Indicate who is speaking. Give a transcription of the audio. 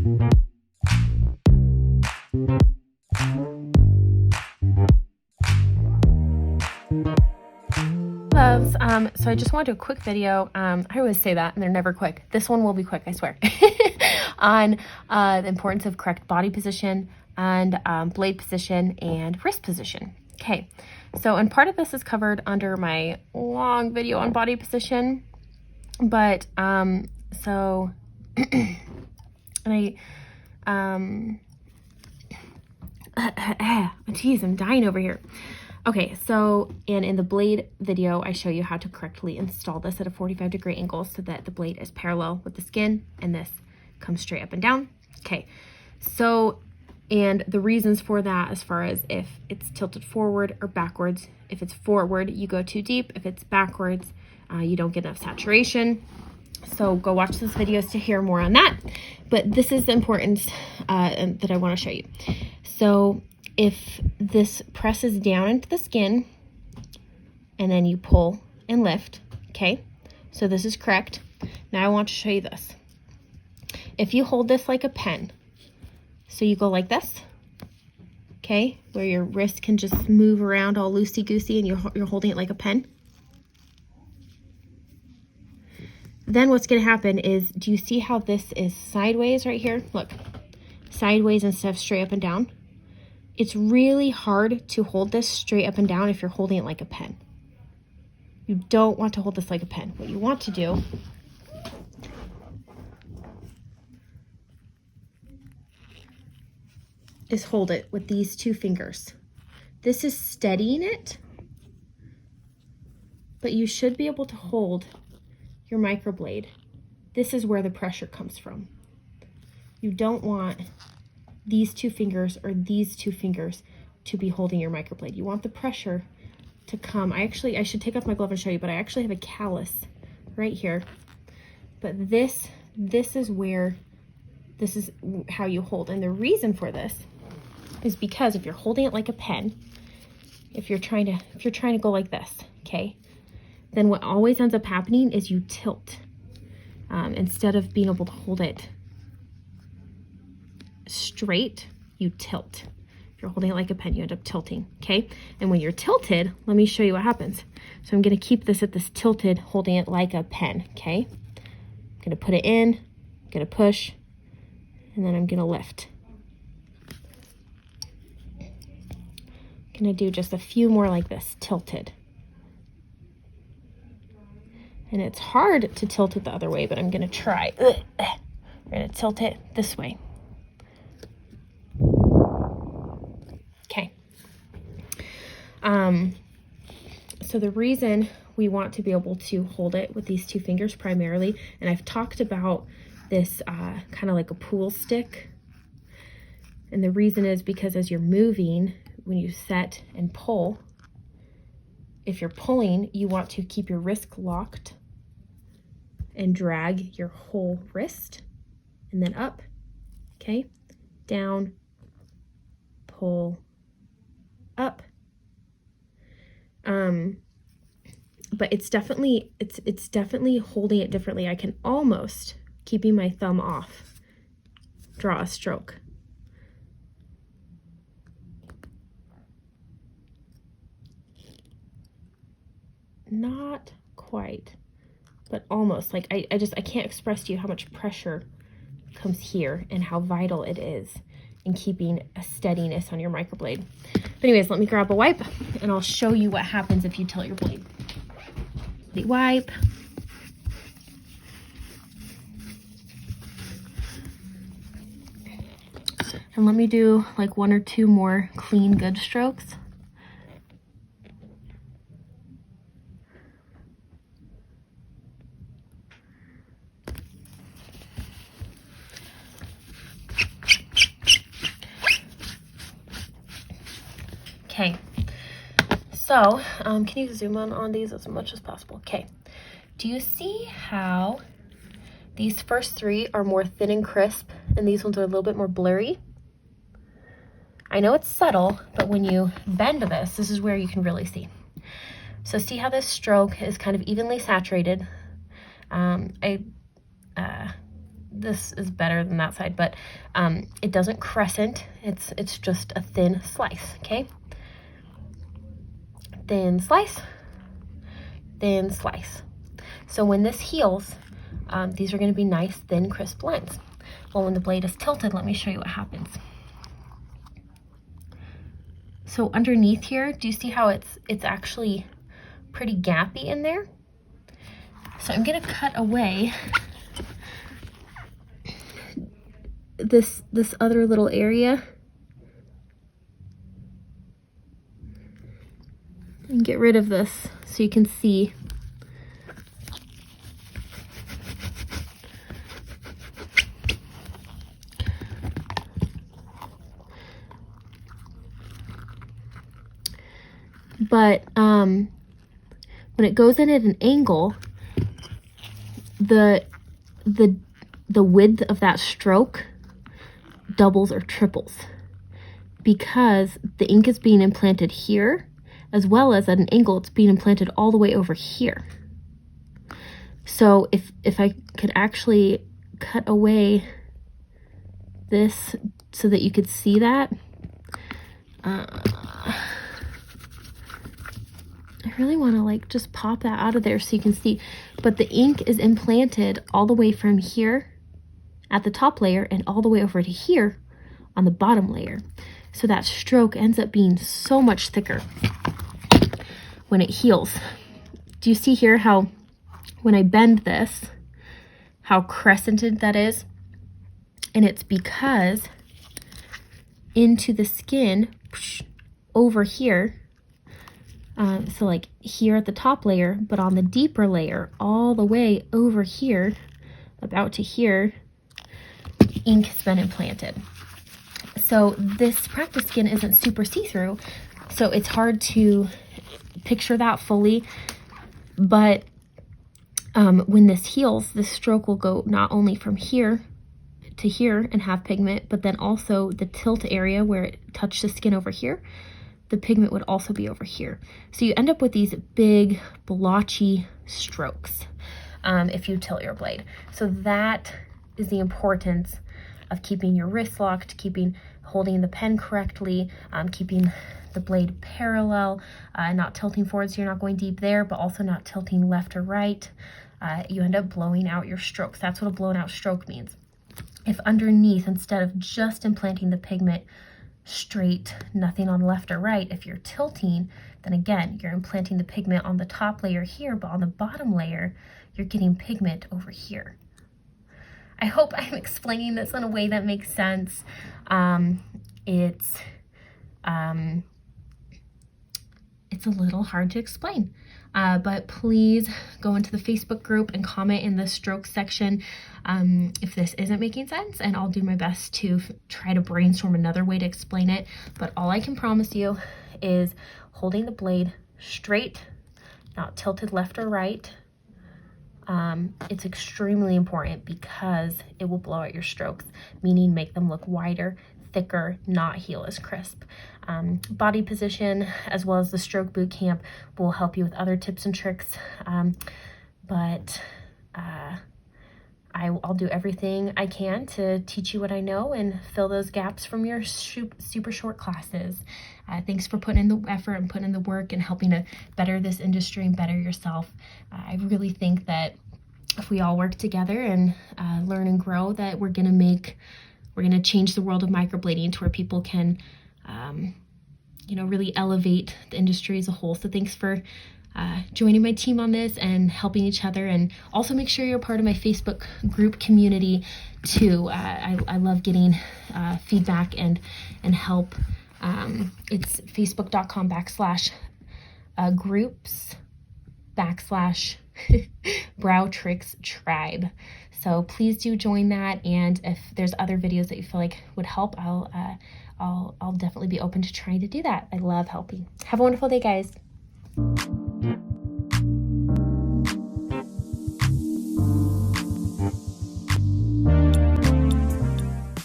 Speaker 1: Loves, so I just want to do a quick video. I always say that and they're never quick. This one will be quick, I swear. On the importance of correct body position and blade position and wrist position. Okay, so and part of this is covered under my long video on body position, but so and geez, I'm dying over here. Okay, so, and in the blade video, I show you how to correctly install this at a 45-degree angle so that the blade is parallel with the skin and this comes straight up and down. Okay, so, and the reasons for that as far as if it's tilted forward or backwards. If it's forward, you go too deep. If it's backwards, you don't get enough saturation. So go watch those videos to hear more on that. But this is the importance that I want to show you. So if this presses down into the skin and then you pull and lift, okay, so this is correct. Now I want to show you this. If you hold this like a pen, so you go like this, okay, where your wrist can just move around all loosey-goosey and you're holding it like a pen. Then what's going to happen is, do you see how this is sideways right here? Look, sideways instead of straight up and down. It's really hard to hold this straight up and down if you're holding it like a pen. You don't want to hold this like a pen. What you want to do is hold it with these two fingers. This is steadying it, but you should be able to hold your microblade. This is where the pressure comes from. You don't want these two fingers or these two fingers to be holding your microblade. You want the pressure to come. I should take off my glove and show you, but I actually have a callus right here. But this is where, this is how you hold. And the reason for this is because if you're holding it like a pen, if you're trying to go like this, okay, then what always ends up happening is you tilt. Instead of being able to hold it straight, you tilt. If you're holding it like a pen, you end up tilting, okay? And when you're tilted, let me show you what happens. So I'm gonna keep this at this tilted, holding it like a pen, okay? I'm gonna put it in, gonna push, and then I'm gonna lift. I'm gonna do just a few more like this, tilted. And it's hard to tilt it the other way, but I'm gonna try. We're gonna tilt it this way. Okay. So the reason we want to be able to hold it with these two fingers primarily, and I've talked about this kind of like a pool stick. And the reason is because as you're moving, when you set and pull, if you're pulling, you want to keep your wrist locked and drag your whole wrist, and then up, okay, down, pull, up. But it's definitely holding it differently. I can almost, keeping my thumb off, draw a stroke. Not quite, but almost. Like I can't express to you how much pressure comes here and how vital it is in keeping a steadiness on your microblade. But anyways, let me grab a wipe and I'll show you what happens if you tilt your blade. The wipe. And let me do like one or two more clean, good strokes. Okay, so can you zoom in on these as much as possible? Okay, do you see how these first three are more thin and crisp and these ones are a little bit more blurry? I know it's subtle, but when you bend this is where you can really see. So see how this this is better than that side, but it doesn't crescent. It's just a thin slice, okay? Thin slice, thin slice. So when this heals, these are going to be nice, thin, crisp lines. Well, when the blade is tilted, let me show you what happens. So underneath here, do you see how it's actually pretty gappy in there? So I'm going to cut away this other little area and get rid of this so you can see. But when it goes in at an angle, the width of that stroke doubles or triples because the ink is being implanted here, as well as at an angle it's being implanted all the way over here. So if I could actually cut away this so that you could see that, I really want to like just pop that out of there so you can see, but the ink is implanted all the way from here at the top layer and all the way over to here on the bottom layer. So that stroke ends up being so much thicker when it heals. Do you see here how when I bend this, how crescented that is? And it's because into the skin over here, so like here at the top layer, but on the deeper layer, all the way over here, about to here, ink has been implanted. So this practice skin isn't super see-through, so it's hard to picture that fully, but when this heals, this stroke will go not only from here to here and have pigment, but then also the tilt area where it touched the skin over here, the pigment would also be over here. So you end up with these big blotchy strokes if you tilt your blade. So that is the importance of keeping your wrist locked, holding the pen correctly, keeping the blade parallel, not tilting forward so you're not going deep there, but also not tilting left or right. You end up blowing out your strokes. That's what a blown out stroke means. If underneath, instead of just implanting the pigment straight, nothing on left or right, if you're tilting, then again, you're implanting the pigment on the top layer here, but on the bottom layer, you're getting pigment over here. I hope I'm explaining this in a way that makes sense. It's a little hard to explain, but please go into the Facebook group and comment in the stroke section if this isn't making sense, and I'll do my best to try to brainstorm another way to explain it. But all I can promise you is holding the blade straight, not tilted left or right. It's extremely important because it will blow out your strokes, meaning make them look wider, thicker, not heal as crisp. Body position as well as the stroke boot camp will help you with other tips and tricks, but I'll do everything I can to teach you what I know and fill those gaps from your super short classes. Thanks for putting in the effort and putting in the work and helping to better this industry and better yourself. I really think that if we all work together and learn and grow, that we're gonna change the world of microblading to where people can really elevate the industry as a whole. So thanks for joining my team on this and helping each other, and also make sure you're part of my Facebook group community too. I love getting feedback and help. It's facebook.com/groups/Brow Tricks Tribe. So please do join that, and if there's other videos that you feel like would help, I'll definitely be open to trying to do that. I love helping. Have a wonderful day, guys.